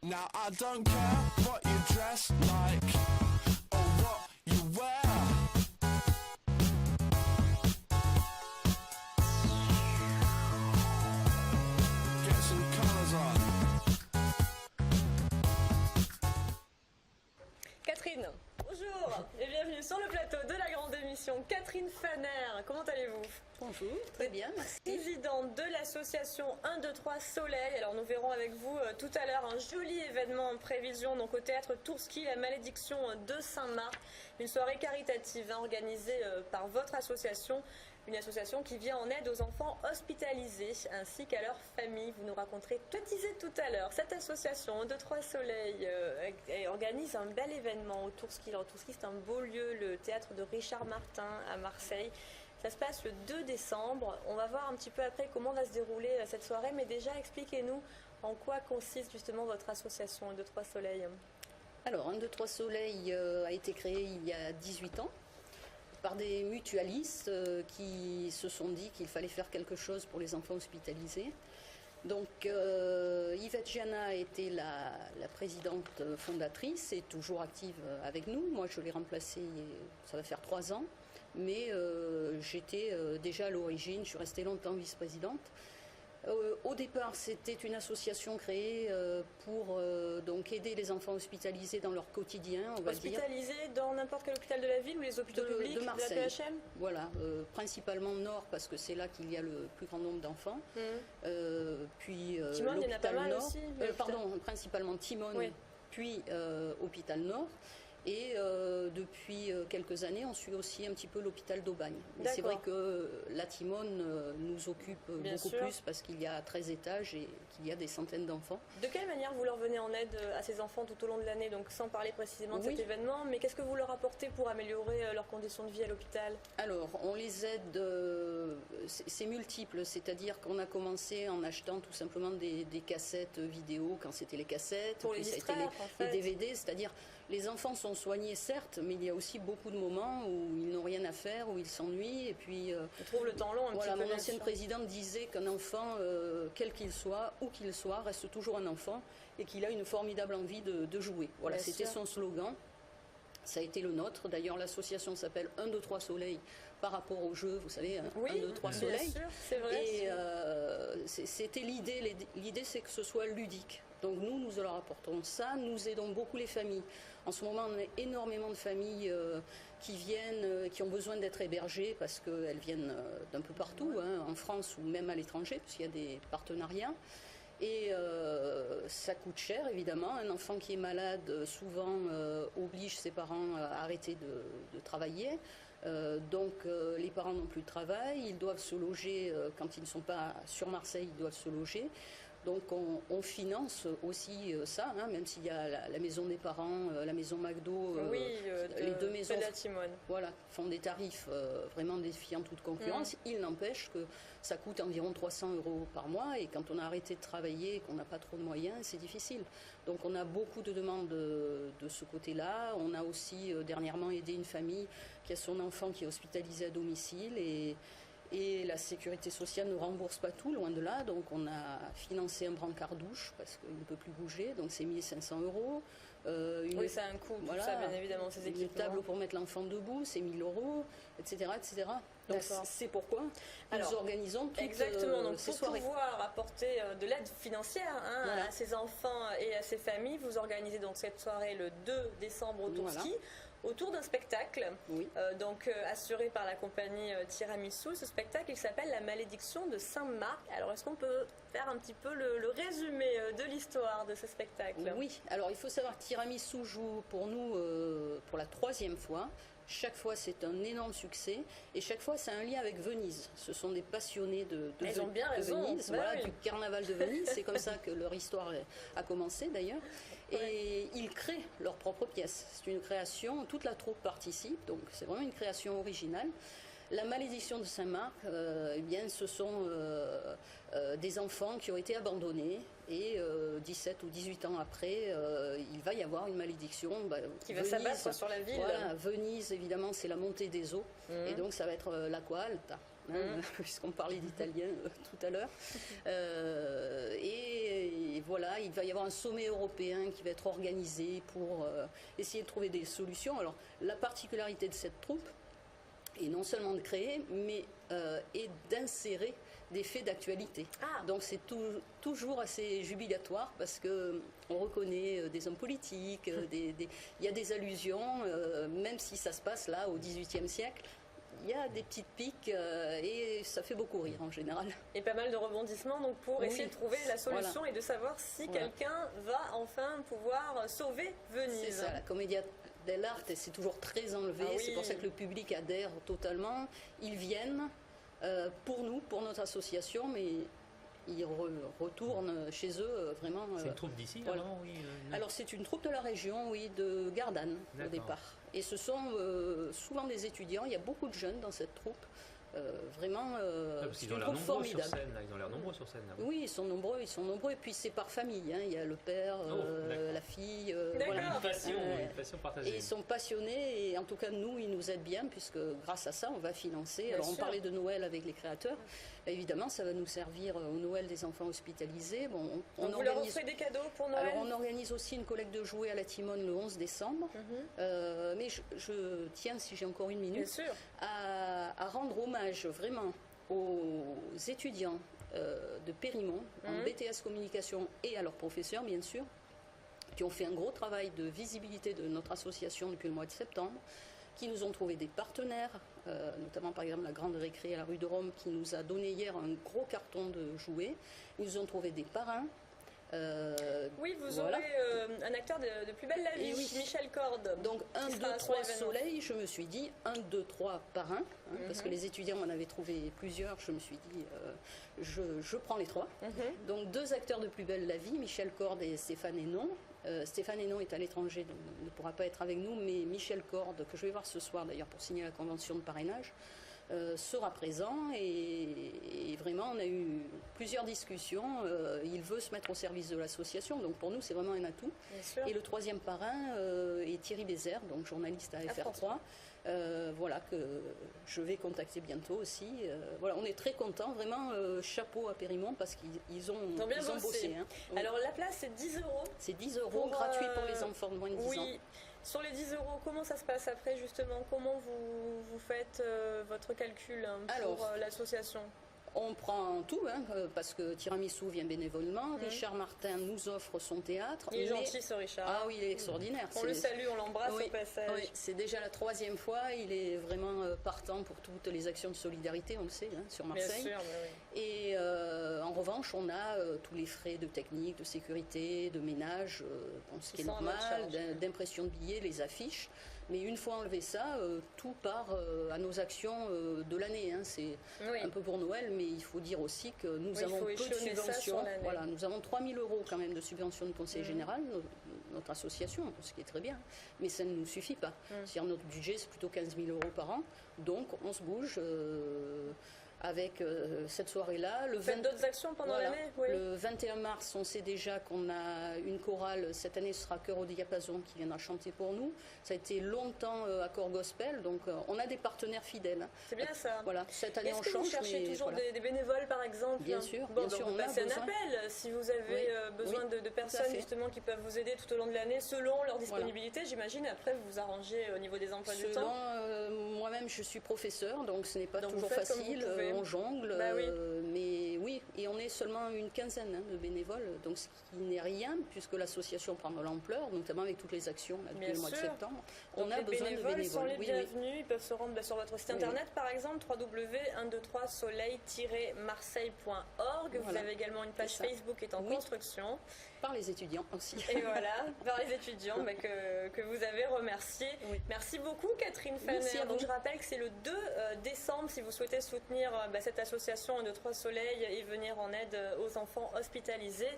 Now I don't care what you dress like or what you wear. Get some colours on. Catherine, bonjour et bienvenue sur le plateau de la grande émission. Catherine Faner, comment allez-vous? Bonjour, très bien, merci. Présidente de l'association 1, 2, 3 Soleil. Alors nous verrons avec vous tout à l'heure un joli événement en prévision donc au théâtre Tourski, la malédiction de Saint-Marc. Une soirée caritative organisée par votre association. Une association qui vient en aide aux enfants hospitalisés ainsi qu'à leurs familles. Vous nous raconterez tout tout à l'heure. Cette association 1, 2, 3 Soleil organise un bel événement au Tourski. Alors Tourski c'est un beau lieu, le théâtre de Richard Martin à Marseille. Ça se passe le 2 décembre. On va voir un petit peu après comment va se dérouler cette soirée. Mais déjà, expliquez-nous en quoi consiste justement votre association 1, 2, 3 Soleil. Alors, 1, 2, 3 Soleil a été créé il y a 18 ans par des mutualistes qui se sont dit qu'il fallait faire quelque chose pour les enfants hospitalisés. Donc, Yvette Gianna était la présidente fondatrice et toujours active avec nous. Moi, je l'ai remplacée, ça va faire 3 ans. Mais j'étais déjà à l'origine, je suis restée longtemps vice-présidente. Au départ, c'était une association créée pour donc aider les enfants hospitalisés dans leur quotidien, on va dire. Hospitalisés dans n'importe quel hôpital de la ville ou les hôpitaux publics de Marseille. De la PHM? Voilà, principalement Nord parce que c'est là qu'il y a le plus grand nombre d'enfants. Puis Timone, il y en a pas mal Nord, aussi. pardon, principalement Timone, oui. Puis Hôpital Nord. Et depuis quelques années, on suit aussi un petit peu l'hôpital d'Aubagne. Mais c'est vrai que la Timone nous occupe beaucoup plus parce qu'il y a 13 étages et qu'il y a des centaines d'enfants. De quelle manière vous leur venez en aide à ces enfants tout au long de l'année? Donc sans parler précisément de cet événement, mais qu'est-ce que vous leur apportez pour améliorer leurs conditions de vie à l'hôpital? Alors, on les aide, c'est multiple, c'est-à-dire qu'on a commencé en achetant tout simplement des cassettes vidéo quand c'était les cassettes, pour puis les ça a été les DVD, c'est-à-dire les enfants sont soignés certes, mais il y a aussi beaucoup de moments où ils n'ont rien à faire, où ils s'ennuient et puis ils trouvent le temps long un petit peu. Mon ancienne présidente disait qu'un enfant, quel qu'il soit, où qu'il soit, reste toujours un enfant et qu'il a une formidable envie de jouer. Voilà, c'était son slogan. Ça a été le nôtre. D'ailleurs, l'association s'appelle 1, 2, 3 Soleil par rapport au jeu, vous savez, 1, 2, 3 Soleil. Bien sûr, c'est vrai. Et c'était l'idée. L'idée, c'est que ce soit ludique. Donc nous leur apportons ça. Nous aidons beaucoup les familles. En ce moment, on a énormément de familles qui viennent, qui ont besoin d'être hébergées parce qu'elles viennent d'un peu partout, en France ou même à l'étranger, puisqu'il y a des partenariats. Et ça coûte cher, évidemment. Un enfant qui est malade, souvent, oblige ses parents à arrêter de travailler. Donc les parents n'ont plus de travail, ils doivent se loger, quand ils ne sont pas sur Marseille, ils doivent se loger. Donc on finance aussi ça, même s'il y a la maison des parents, la maison McDo, les deux maisons voilà, font des tarifs vraiment défiant toute concurrence. Il n'empêche que ça coûte environ 300 € par mois et quand on a arrêté de travailler et qu'on n'a pas trop de moyens, c'est difficile. Donc on a beaucoup de demandes de ce côté-là. On a aussi dernièrement aidé une famille qui a son enfant qui est hospitalisé à domicile et la sécurité sociale ne rembourse pas tout, loin de là. Donc on a financé un brancard douche parce qu'il ne peut plus bouger, donc c'est 1 500 €. Oui, ça a un coût, voilà, tout ça, bien évidemment, ces équipements. Une table pour mettre l'enfant debout, c'est 1 000 €, etc. etc. Donc c'est pourquoi nous organisons toutes exactement, donc ces pour soirées. Pouvoir apporter de l'aide financière à ces enfants et à ces familles, vous organisez donc cette soirée le 2 décembre au Tourski. Autour d'un spectacle, assuré par la compagnie Tiramisu. Ce spectacle, il s'appelle La malédiction de Saint-Marc. Alors, est-ce qu'on peut faire un petit peu le résumé de l'histoire de ce spectacle? Oui, alors il faut savoir que Tiramisu joue pour nous pour la 3e fois. Chaque fois, c'est un énorme succès. Et chaque fois, c'est un lien avec Venise. Ce sont des passionnés de Venise, du carnaval de Venise. C'est comme ça que leur histoire a commencé, d'ailleurs. Et ils créent leurs propres pièces. C'est une création, toute la troupe participe. Donc, c'est vraiment une création originale. La malédiction de Saint-Marc, ce sont des enfants qui ont été abandonnés et 17 ou 18 ans après, il va y avoir une malédiction. Qui va s'abattre sur la ville. Voilà, Venise, évidemment, c'est la montée des eaux et donc ça va être l'Acqua Alta. Puisqu'on parlait d'italien tout à l'heure. Et voilà, il va y avoir un sommet européen qui va être organisé pour essayer de trouver des solutions. Alors, la particularité de cette troupe est non seulement de créer, mais et d'insérer des faits d'actualité. Ah. Donc c'est toujours assez jubilatoire parce que on reconnaît des hommes politiques, il y a des allusions, même si ça se passe là au XVIIIe siècle. Il y a des petites piques et ça fait beaucoup rire en général. Et pas mal de rebondissements donc pour essayer de trouver la solution voilà. et de savoir si Voilà. quelqu'un va enfin pouvoir sauver Venise. C'est ça, la commedia dell'arte, c'est toujours très enlevé. Ah oui. C'est pour ça que le public adhère totalement. Ils viennent pour nous, pour notre association, mais ils retournent chez eux vraiment. C'est une troupe d'ici, voilà. non? Oui, Alors c'est une troupe de la région, oui, de Gardanne au D'accord. départ. Et ce sont souvent des étudiants. Il y a beaucoup de jeunes dans cette troupe. Vraiment, parce c'est qu'ils ont une l'air troupe nombreux sur formidable. scène. Là. Ils ont l'air nombreux sur scène. Là. Oui, ils sont nombreux. Et puis c'est par famille. Hein. Il y a le père, d'accord. la fille. D'accord. Voilà. Une passion partagée. Et ils sont passionnés et en tout cas nous ils nous aident bien puisque grâce à ça on va financer. Bien Alors on sûr. parlait de Noël avec les créateurs. Évidemment ça va nous servir au Noël des enfants hospitalisés. Bon, on Donc vous leur organise. offrez des cadeaux pour Noël? Alors on organise aussi une collecte de jouets à la Timone le 11 décembre. Mais je tiens, si j'ai encore une Bien minute, sûr. à rendre hommage vraiment aux étudiants de Périmont en BTS communication et à leurs professeurs bien sûr, qui ont fait un gros travail de visibilité de notre association depuis le mois de septembre, qui nous ont trouvé des partenaires, notamment par exemple la Grande Récré à la rue de Rome qui nous a donné hier un gros carton de jouets. Ils nous ont trouvé des parrains. Oui, vous voilà. aurez un acteur de Plus belle la vie, Et oui. Michel Corde. Donc 1, qui 2, sera sur 3 l'événement. soleil, je me suis dit 1, 2, 3 par un, parce que les étudiants en avaient trouvé plusieurs, je me suis dit je prends les 3. Donc 2 acteurs de Plus belle la vie, Michel Corde et Stéphane Hénon. Stéphane Hénon est à l'étranger, donc ne pourra pas être avec nous, mais Michel Corde, que je vais voir ce soir d'ailleurs pour signer la convention de parrainage, sera présent et vraiment on a eu plusieurs discussions. Il veut se mettre au service de l'association, donc pour nous c'est vraiment un atout. Bien sûr. Et le troisième parrain est Thierry Bézère, donc journaliste à FR3. Voilà, que je vais contacter bientôt aussi. Voilà, on est très contents, vraiment chapeau à Périmont parce qu'ils ont bien bossé. bossé. Hein. Oui. Alors la place c'est 10 €. C'est 10 € pour, gratuit pour les enfants de moins de 10 ans. Oui. Sur les 10 €, comment ça se passe après justement? Comment vous faites votre calcul pour Alors, l'association? On prend tout, hein, parce que Tiramisu vient bénévolement. Richard Martin nous offre son théâtre. Il est mais- gentil ce Richard. Ah oui, il est extraordinaire. On le C'est- salue, on l'embrasse Oui, au passage. oui, c'est déjà la 3e fois. Il est vraiment partant pour toutes les actions de solidarité, on le sait, hein, sur Bien Marseille. sûr, mais oui. Et en revanche, on a tous les frais de technique, de sécurité, de ménage, bon, ce qui est sont à normal, votre charge. d'impression de billets, les affiches. Mais une fois enlevé ça, tout part à nos actions de l'année. Hein. C'est Oui. un peu pour Noël, mais il faut dire aussi que nous Oui, il avons faut peu de échelonner ça sur subventions. l'année. Voilà, nous avons 3 000 € quand même de subventions de conseil général, notre association, ce qui est très bien. Mais ça ne nous suffit pas. C'est-à-dire notre budget, c'est plutôt 15 000 € par an. Donc on se bouge. Avec cette soirée-là. Vous faites d'autres actions pendant Voilà. l'année? Oui. Le 21 mars, on sait déjà qu'on a une chorale. Cette année, ce sera Chœur au Diapason qui viendra chanter pour nous. Ça a été longtemps accord gospel, donc on a des partenaires fidèles. C'est bien ça. Voilà, cette année on Est-ce que change, vous cherchez mais toujours voilà. des bénévoles par exemple? Bien sûr, Bon, bien donc sûr, vous on a passez un besoin. appel si vous avez Oui, besoin oui, de tout à personnes fait. justement qui peuvent vous aider tout au long de l'année selon leur disponibilité. J'imagine après vous vous arrangez au niveau des emplois du Selon, temps. moi-même, je suis professeur, donc ce n'est pas Donc toujours vous faites comme facile. vous pouvez. On jongle, Bah oui. mais oui, et on est seulement une quinzaine de bénévoles, donc ce qui n'est rien puisque l'association prend de l'ampleur, notamment avec toutes les actions là, depuis Bien le mois de sûr. septembre. Donc On a les besoin de bénévoles bénévoles. sont les Oui, oui. bienvenus. Ils peuvent se rendre sur votre site Oui, internet par exemple www.123soleil-marseille.org. Vous Voilà. avez également une page C'est ça. Facebook qui est en Oui. construction. Par les étudiants aussi. Et voilà, par les étudiants que vous avez remerciés. Oui. Merci beaucoup Catherine Merci Fanner. à Donc vous. je rappelle que c'est le 2 décembre si vous souhaitez soutenir cette association 1, 2, 3 Soleil et venir en aide aux enfants hospitalisés.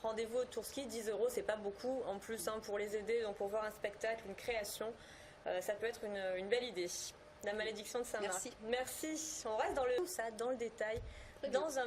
Rendez-vous au Tourski, 10 €, c'est pas beaucoup en plus pour les aider, donc pour voir un spectacle, une création, ça peut être une belle idée. La malédiction de Saint-Marc. Merci. Merci. On reste dans le détail, Très bien. dans un